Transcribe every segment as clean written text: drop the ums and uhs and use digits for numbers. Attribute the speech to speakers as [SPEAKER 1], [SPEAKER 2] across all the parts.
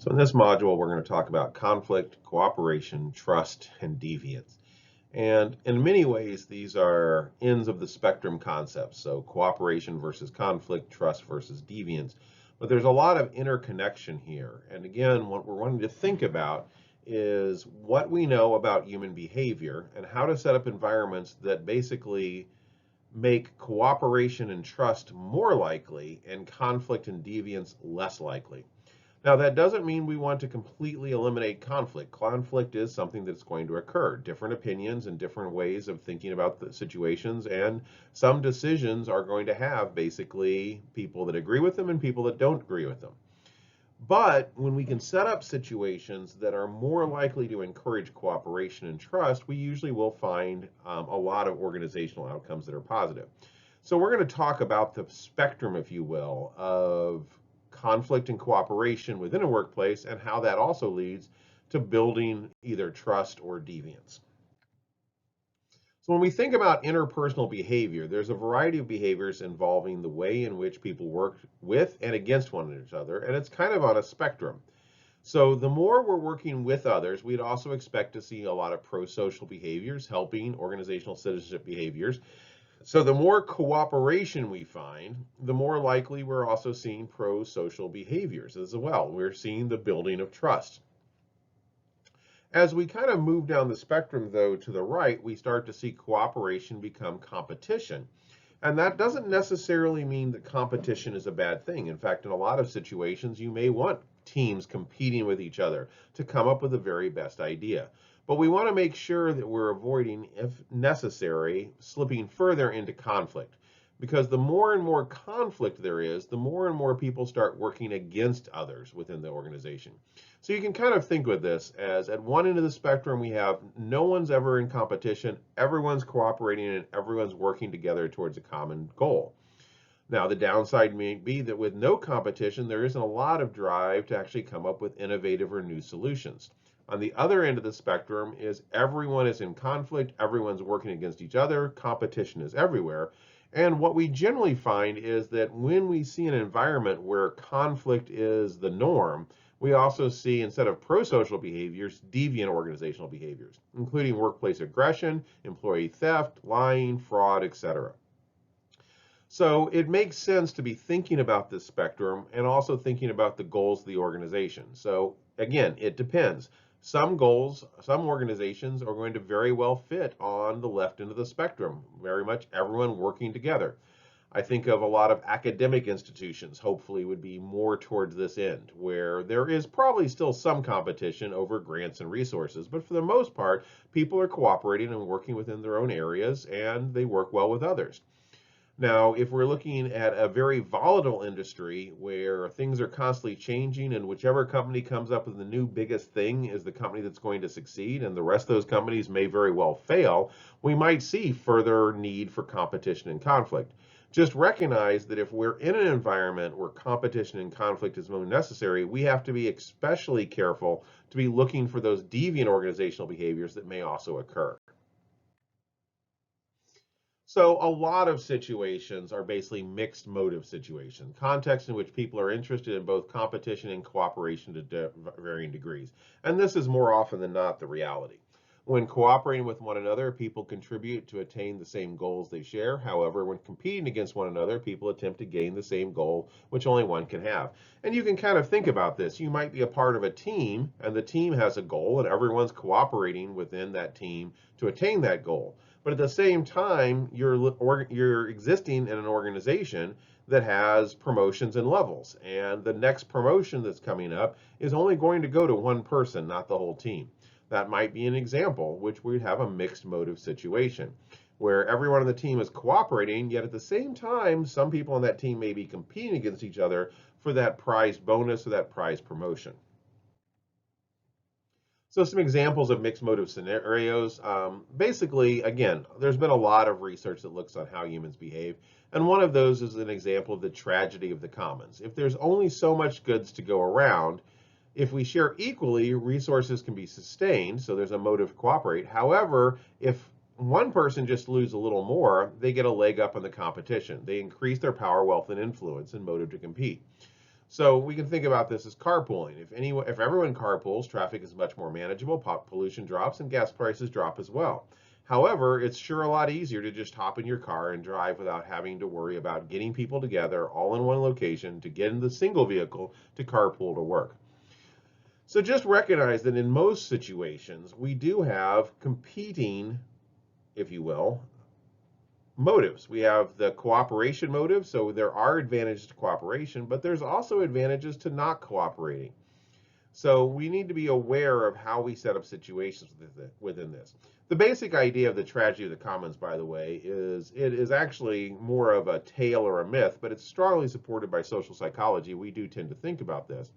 [SPEAKER 1] So in this module, we're going to talk about conflict, cooperation, trust, and deviance. And in many ways, these are ends of the spectrum concepts. So cooperation versus conflict, trust versus deviance. But there's a lot of interconnection here. And again, what we're wanting to think about is what we know about human behavior and how to set up environments that basically make cooperation and trust more likely and conflict and deviance less likely. Now, that doesn't mean we want to completely eliminate conflict. Conflict is something that's going to occur. Different opinions and different ways of thinking about the situations, and some decisions are going to have basically people that agree with them and people that don't agree with them. But when we can set up situations that are more likely to encourage cooperation and trust, we usually will find a lot of organizational outcomes that are positive. So we're going to talk about the spectrum, if you will, of conflict and cooperation within a workplace and how that also leads to building either trust or deviance. So when we think about interpersonal behavior, there's a variety of behaviors involving the way in which people work with and against one another, and it's kind of on a spectrum. So the more we're working with others, we'd also expect to see a lot of pro-social behaviors, helping organizational citizenship behaviors. So the more cooperation we find, the more likely we're also seeing pro-social behaviors as well. We're seeing the building of trust. As we kind of move down the spectrum, though, to the right, we start to see cooperation become competition. And that doesn't necessarily mean that competition is a bad thing. In fact, in a lot of situations, you may want teams competing with each other to come up with the very best idea. But we want to make sure that we're avoiding, if necessary, slipping further into conflict. Because the more and more conflict there is, the more and more people start working against others within the organization. So you can kind of think with this as at one end of the spectrum, we have no one's ever in competition, everyone's cooperating, and everyone's working together towards a common goal. Now, the downside may be that with no competition, there isn't a lot of drive to actually come up with innovative or new solutions. On the other end of the spectrum is everyone is in conflict, everyone's working against each other, competition is everywhere. And what we generally find is that when we see an environment where conflict is the norm, we also see, instead of pro-social behaviors, deviant organizational behaviors, including workplace aggression, employee theft, lying, fraud, etc. So it makes sense to be thinking about this spectrum and also thinking about the goals of the organization. So again, it depends. Some goals, some organizations are going to very well fit on the left end of the spectrum, very much everyone working together. I think of a lot of academic institutions, hopefully would be more towards this end, where there is probably still some competition over grants and resources, but for the most part, people are cooperating and working within their own areas, and they work well with others. Now, if we're looking at a very volatile industry where things are constantly changing and whichever company comes up with the new biggest thing is the company that's going to succeed and the rest of those companies may very well fail, we might see further need for competition and conflict. Just recognize that if we're in an environment where competition and conflict is most necessary, we have to be especially careful to be looking for those deviant organizational behaviors that may also occur. So a lot of situations are basically mixed motive situations, contexts in which people are interested in both competition and cooperation to varying degrees. And this is more often than not the reality. When cooperating with one another, people contribute to attain the same goals they share. However, when competing against one another, people attempt to gain the same goal, which only one can have. And you can kind of think about this. You might be a part of a team, and the team has a goal, and everyone's cooperating within that team to attain that goal. But at the same time, you're existing in an organization that has promotions and levels. And the next promotion that's coming up is only going to go to one person, not the whole team. That might be an example, which we'd have a mixed motive situation where everyone on the team is cooperating, yet at the same time, some people on that team may be competing against each other for that prized bonus or that prized promotion. So some examples of mixed motive scenarios. Basically, again, there's been a lot of research that looks on how humans behave. And one of those is an example of the tragedy of the commons. If there's only so much goods to go around, if we share equally, resources can be sustained. So there's a motive to cooperate. However, if one person just loses a little more, they get a leg up in the competition. They increase their power, wealth, and influence and motive to compete. So we can think about this as carpooling. If everyone carpools, traffic is much more manageable, pollution drops, and gas prices drop as well. However, it's sure a lot easier to just hop in your car and drive without having to worry about getting people together all in one location to get in the single vehicle to carpool to work. So just recognize that in most situations, we do have competing, if you will, motives. We have the cooperation motive, so there are advantages to cooperation, but there's also advantages to not cooperating. So we need to be aware of how we set up situations within this. The basic idea of the tragedy of the commons, by the way, is it is actually more of a tale or a myth, but it's strongly supported by social psychology. We do tend to think about this,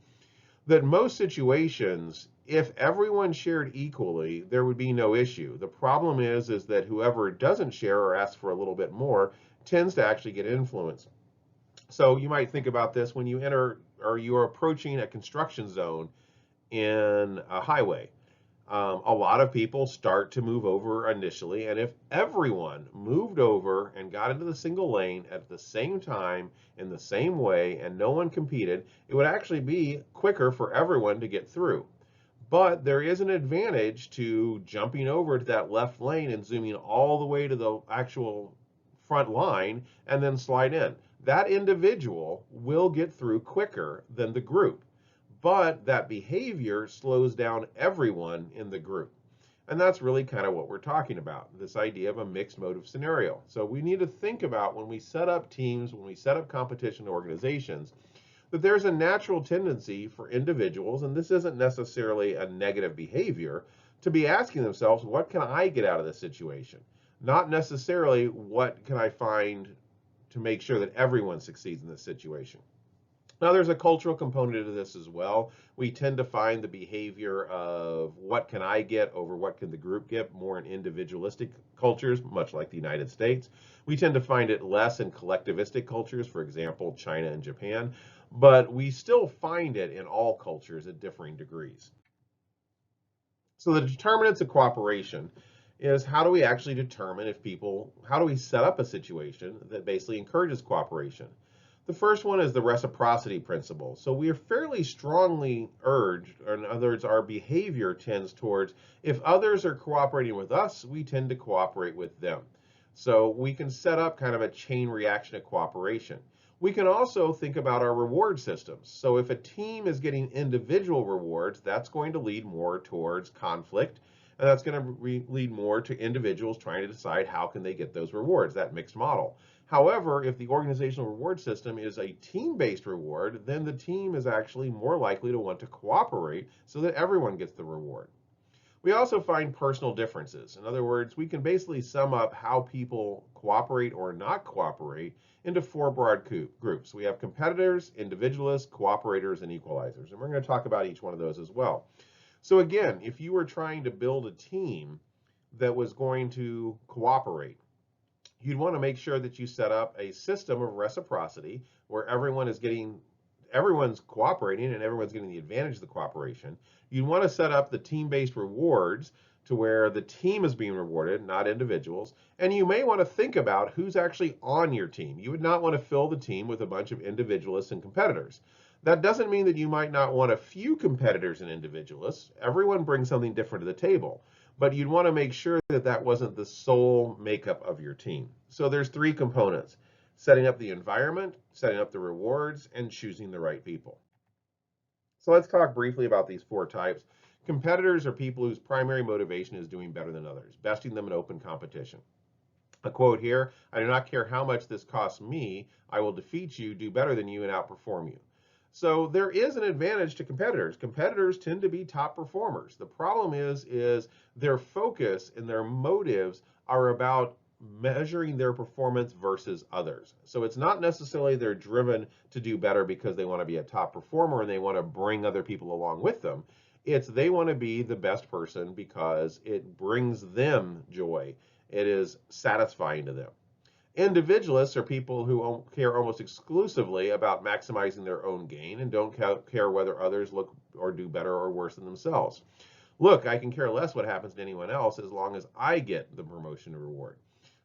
[SPEAKER 1] that most situations, if everyone shared equally, there would be no issue. The problem is that whoever doesn't share or asks for a little bit more tends to actually get influenced. So you might think about this when you enter or you are approaching a construction zone in a highway. A lot of people start to move over initially, and if everyone moved over and got into the single lane at the same time in the same way and no one competed, it would actually be quicker for everyone to get through. But there is an advantage to jumping over to that left lane and zooming all the way to the actual front line and then slide in. That individual will get through quicker than the group, but that behavior slows down everyone in the group. And that's really kind of what we're talking about, this idea of a mixed motive scenario. So we need to think about when we set up teams, when we set up competition organizations, that there's a natural tendency for individuals, and this isn't necessarily a negative behavior, to be asking themselves, what can I get out of this situation? Not necessarily what can I find to make sure that everyone succeeds in this situation. Now, there's a cultural component to this as well. We tend to find the behavior of what can I get over what can the group get more in individualistic cultures, much like the United States. We tend to find it less in collectivistic cultures, for example, China and Japan, but we still find it in all cultures at differing degrees. So the determinants of cooperation is how do we actually determine if people, how do we set up a situation that basically encourages cooperation? The first one is the reciprocity principle. So we are fairly strongly urged, or in other words, our behavior tends towards if others are cooperating with us, we tend to cooperate with them. So we can set up kind of a chain reaction of cooperation. We can also think about our reward systems. So if a team is getting individual rewards, that's going to lead more towards conflict, and that's going to lead more to individuals trying to decide how can they get those rewards, that mixed model. However, if the organizational reward system is a team-based reward, then the team is actually more likely to want to cooperate so that everyone gets the reward. We also find personal differences. In other words, we can basically sum up how people cooperate or not cooperate into four broad groups. We have competitors, individualists, cooperators, and equalizers. And we're going to talk about each one of those as well. So again, if you were trying to build a team that was going to cooperate, you'd want to make sure that you set up a system of reciprocity where everyone's cooperating and everyone's getting the advantage of the cooperation. You'd want to set up the team-based rewards to where the team is being rewarded, not individuals. And you may want to think about who's actually on your team. You would not want to fill the team with a bunch of individualists and competitors. That doesn't mean that you might not want a few competitors and individualists. Everyone brings something different to the table, but you'd want to make sure that that wasn't the sole makeup of your team. So there's three components: setting up the environment, setting up the rewards, and choosing the right people. So let's talk briefly about these four types. Competitors are people whose primary motivation is doing better than others, besting them in open competition. A quote here: I do not care how much this costs me, I will defeat you, do better than you, and outperform you. So there is an advantage to competitors. Competitors tend to be top performers. The problem is their focus and their motives are about measuring their performance versus others. So it's not necessarily they're driven to do better because they want to be a top performer and they want to bring other people along with them. It's they want to be the best person because it brings them joy. It is satisfying to them. Individualists are people who care almost exclusively about maximizing their own gain and don't care whether others look or do better or worse than themselves. Look, I can care less what happens to anyone else as long as I get the promotion and reward.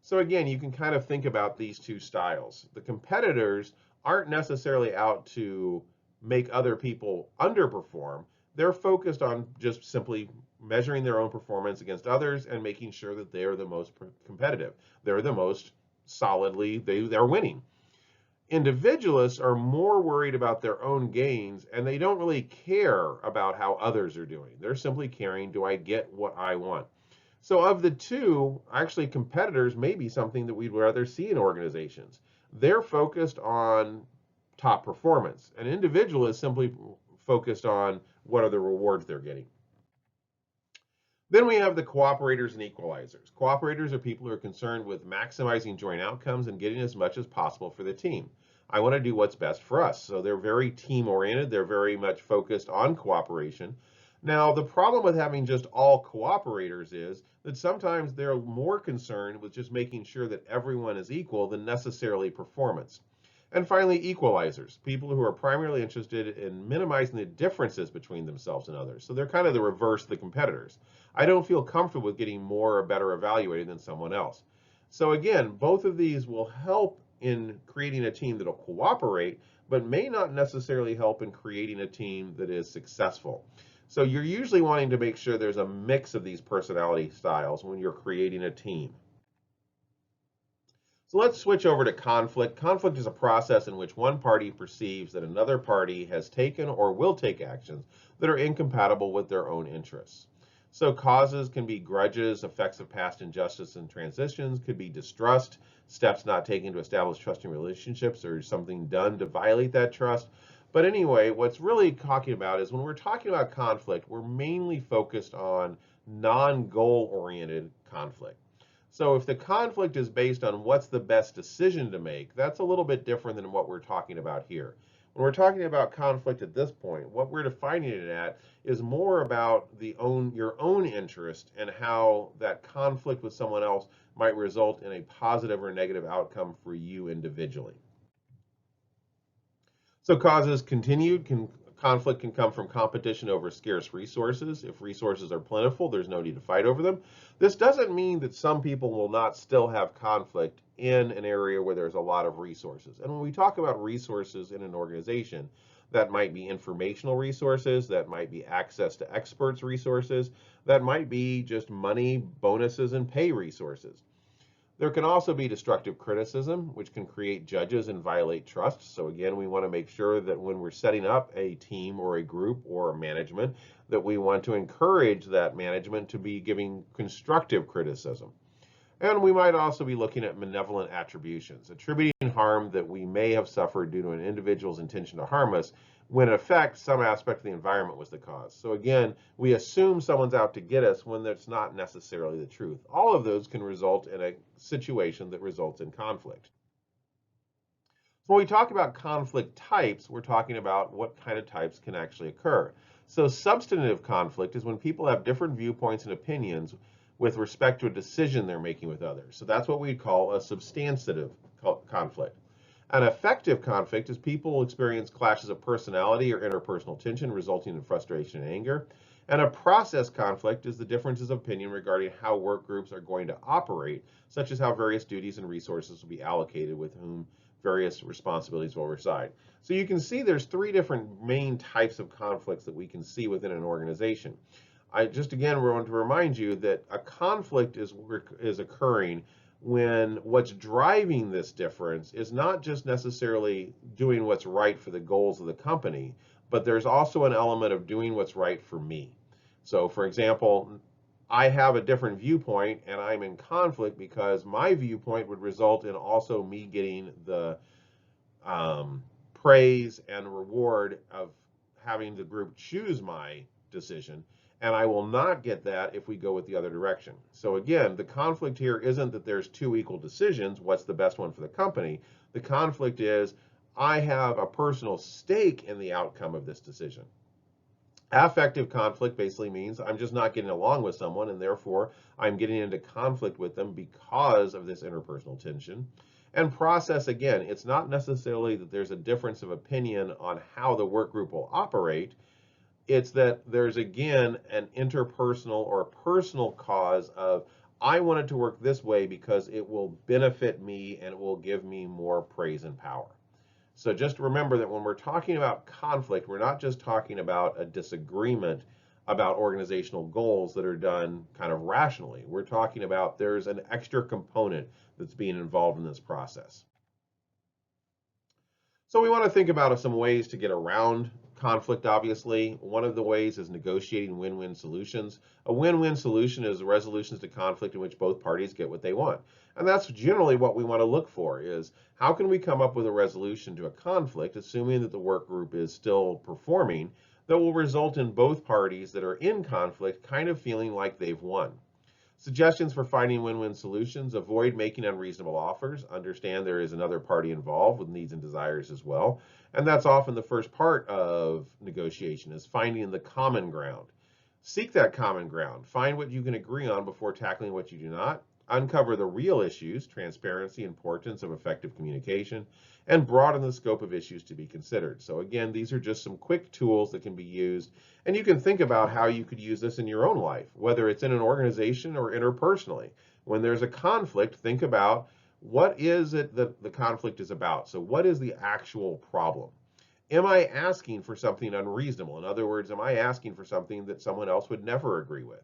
[SPEAKER 1] So again, you can kind of think about these two styles. The competitors aren't necessarily out to make other people underperform. They're focused on just simply measuring their own performance against others and making sure that they're the most competitive. They're the most solidly, they're winning. Individualists are more worried about their own gains and they don't really care about how others are doing. They're simply caring, do I get what I want? So, of the two, actually, competitors may be something that we'd rather see in organizations. They're focused on top performance. An individual is simply focused on what are the rewards they're getting. Then we have the cooperators and equalizers. Cooperators are people who are concerned with maximizing joint outcomes and getting as much as possible for the team. I want to do what's best for us. So they're very team oriented. They're very much focused on cooperation. Now, the problem with having just all cooperators is that sometimes they're more concerned with just making sure that everyone is equal than necessarily performance. And finally, equalizers, people who are primarily interested in minimizing the differences between themselves and others. So they're kind of the reverse of the competitors. I don't feel comfortable with getting more or better evaluated than someone else. So again, both of these will help in creating a team that'll cooperate, but may not necessarily help in creating a team that is successful. So you're usually wanting to make sure there's a mix of these personality styles when you're creating a team. So let's switch over to conflict. Conflict is a process in which one party perceives that another party has taken or will take actions that are incompatible with their own interests. So causes can be grudges, effects of past injustice and transitions, could be distrust, steps not taken to establish trusting relationships, or something done to violate that trust. But anyway, what's really talking about is when we're talking about conflict, we're mainly focused on non-goal oriented conflict. So if the conflict is based on what's the best decision to make, that's a little bit different than what we're talking about here. When we're talking about conflict at this point, what we're defining it at is more about your own interest and how that conflict with someone else might result in a positive or negative outcome for you individually. So causes continued conflict can come from competition over scarce resources. If resources are plentiful, there's no need to fight over them. This doesn't mean that some people will not still have conflict in an area where there's a lot of resources. And when we talk about resources in an organization, that might be informational resources, that might be access to experts resources, that might be just money, bonuses, and pay resources. There can also be destructive criticism, which can create judges and violate trust. So again, we want to make sure that when we're setting up a team or a group or a management, that we want to encourage that management to be giving constructive criticism. And we might also be looking at malevolent attributions, attributing harm that we may have suffered due to an individual's intention to harm us, when in effect some aspect of the environment was the cause. So again, we assume someone's out to get us when that's not necessarily the truth. All of those can result in a situation that results in conflict. So when we talk about conflict types, we're talking about what kind of types can actually occur. So substantive conflict is when people have different viewpoints and opinions with respect to a decision they're making with others. So that's what we call a substantive conflict. An affective conflict is people experience clashes of personality or interpersonal tension resulting in frustration and anger. And a process conflict is the differences of opinion regarding how work groups are going to operate, such as how various duties and resources will be allocated with whom various responsibilities will reside. So you can see there's three different main types of conflicts that we can see within an organization. I just again want to remind you that a conflict is occurring when what's driving this difference is not just necessarily doing what's right for the goals of the company, but there's also an element of doing what's right for me. So for example, I have a different viewpoint and I'm in conflict because my viewpoint would result in also me getting the praise and reward of having the group choose my decision, and I will not get that if we go with the other direction. So again, the conflict here isn't that there's two equal decisions, what's the best one for the company. The conflict is I have a personal stake in the outcome of this decision. Affective conflict basically means I'm just not getting along with someone, and therefore I'm getting into conflict with them because of this interpersonal tension. And process, again, it's not necessarily that there's a difference of opinion on how the work group will operate. It's that there's, again, an interpersonal or personal cause of I want it to work this way because it will benefit me and it will give me more praise and power. So just remember that when we're talking about conflict, we're not just talking about a disagreement about organizational goals that are done kind of rationally. We're talking about there's an extra component that's being involved in this process. So we want to think about some ways to get around conflict, obviously. One of the ways is negotiating win-win solutions. A win-win solution is resolutions to conflict in which both parties get what they want. And that's generally what we want to look for is how can we come up with a resolution to a conflict, assuming that the work group is still performing, that will result in both parties that are in conflict kind of feeling like they've won. Suggestions for finding win-win solutions: avoid making unreasonable offers. Understand there is another party involved with needs and desires as well. And that's often the first part of negotiation, is finding the common ground. Seek that common ground. Find what you can agree on before tackling what you do not. Uncover the real issues, transparency, importance of effective communication, and broaden the scope of issues to be considered. So again, these are just some quick tools that can be used, and you can think about how you could use this in your own life, whether it's in an organization or interpersonally. When there's a conflict, think about what is it that the conflict is about. So what is the actual problem? Am I asking for something unreasonable? In other words, am I asking for something that someone else would never agree with?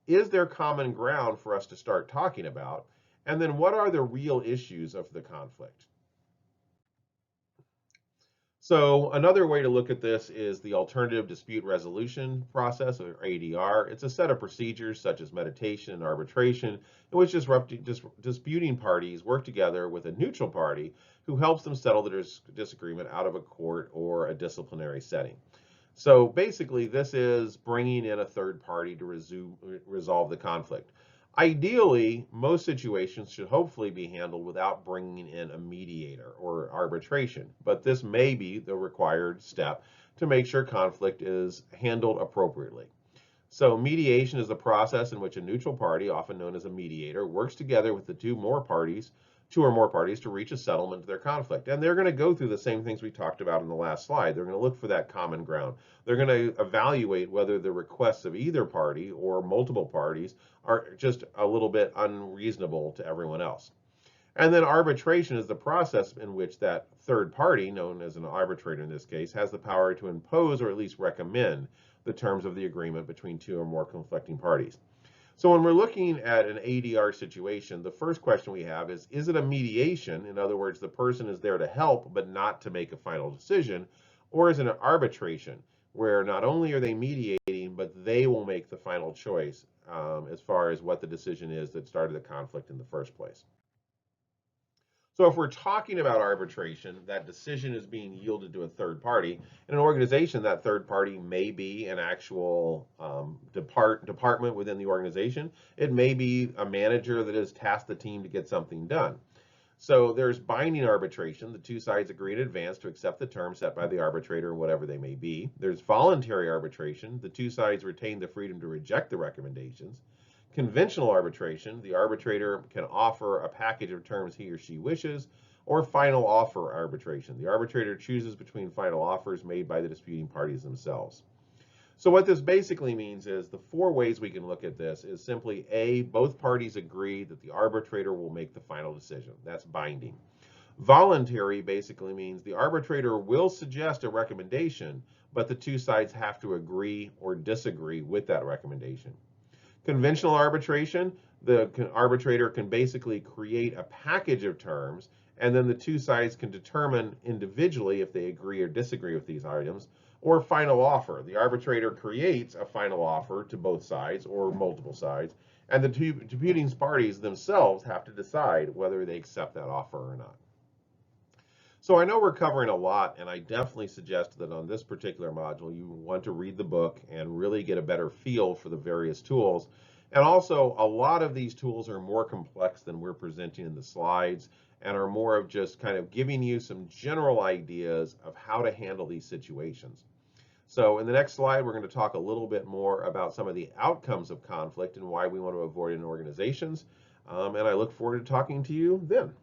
[SPEAKER 1] Is there common ground for us to start talking about? And then what are the real issues of the conflict? So another way to look at this is the alternative dispute resolution process, or ADR. It's a set of procedures such as mediation and arbitration in which disputing parties work together with a neutral party who helps them settle their disagreement out of a court or a disciplinary setting. So basically, this is bringing in a third party to resolve the conflict. Ideally, most situations should hopefully be handled without bringing in a mediator or arbitration, but this may be the required step to make sure conflict is handled appropriately. So mediation is the process in which a neutral party, often known as a mediator, works together with the two or more parties to reach a settlement to their conflict. And they're going to go through the same things we talked about in the last slide. They're going to look for that common ground. They're going to evaluate whether the requests of either party or multiple parties are just a little bit unreasonable to everyone else. And then arbitration is the process in which that third party, known as an arbitrator in this case, has the power to impose or at least recommend the terms of the agreement between two or more conflicting parties. So when we're looking at an ADR situation, the first question we have is it a mediation? In other words, the person is there to help but not to make a final decision, or is it an arbitration where not only are they mediating, but they will make the final choice as far as what the decision is that started the conflict in the first place? So if we're talking about arbitration, that decision is being yielded to a third party. In an organization, that third party may be an actual department within the organization. It may be a manager that has tasked the team to get something done. So there's binding arbitration. The two sides agree in advance to accept the terms set by the arbitrator, whatever they may be. There's voluntary arbitration. The two sides retain the freedom to reject the recommendations. Conventional arbitration: the arbitrator can offer a package of terms he or she wishes, or final offer arbitration. The arbitrator chooses between final offers made by the disputing parties themselves. So what this basically means is the four ways we can look at this is simply A, both parties agree that the arbitrator will make the final decision. That's binding. Voluntary basically means the arbitrator will suggest a recommendation, but the two sides have to agree or disagree with that recommendation. Conventional arbitration: the arbitrator can basically create a package of terms, and then the two sides can determine individually if they agree or disagree with these items. Or final offer: the arbitrator creates a final offer to both sides or multiple sides, and the two disputing parties themselves have to decide whether they accept that offer or not. So I know we're covering a lot, and I definitely suggest that on this particular module, you want to read the book and really get a better feel for the various tools. And also, a lot of these tools are more complex than we're presenting in the slides and are more of just kind of giving you some general ideas of how to handle these situations. So in the next slide, we're going to talk a little bit more about some of the outcomes of conflict and why we want to avoid it in organizations. And I look forward to talking to you then.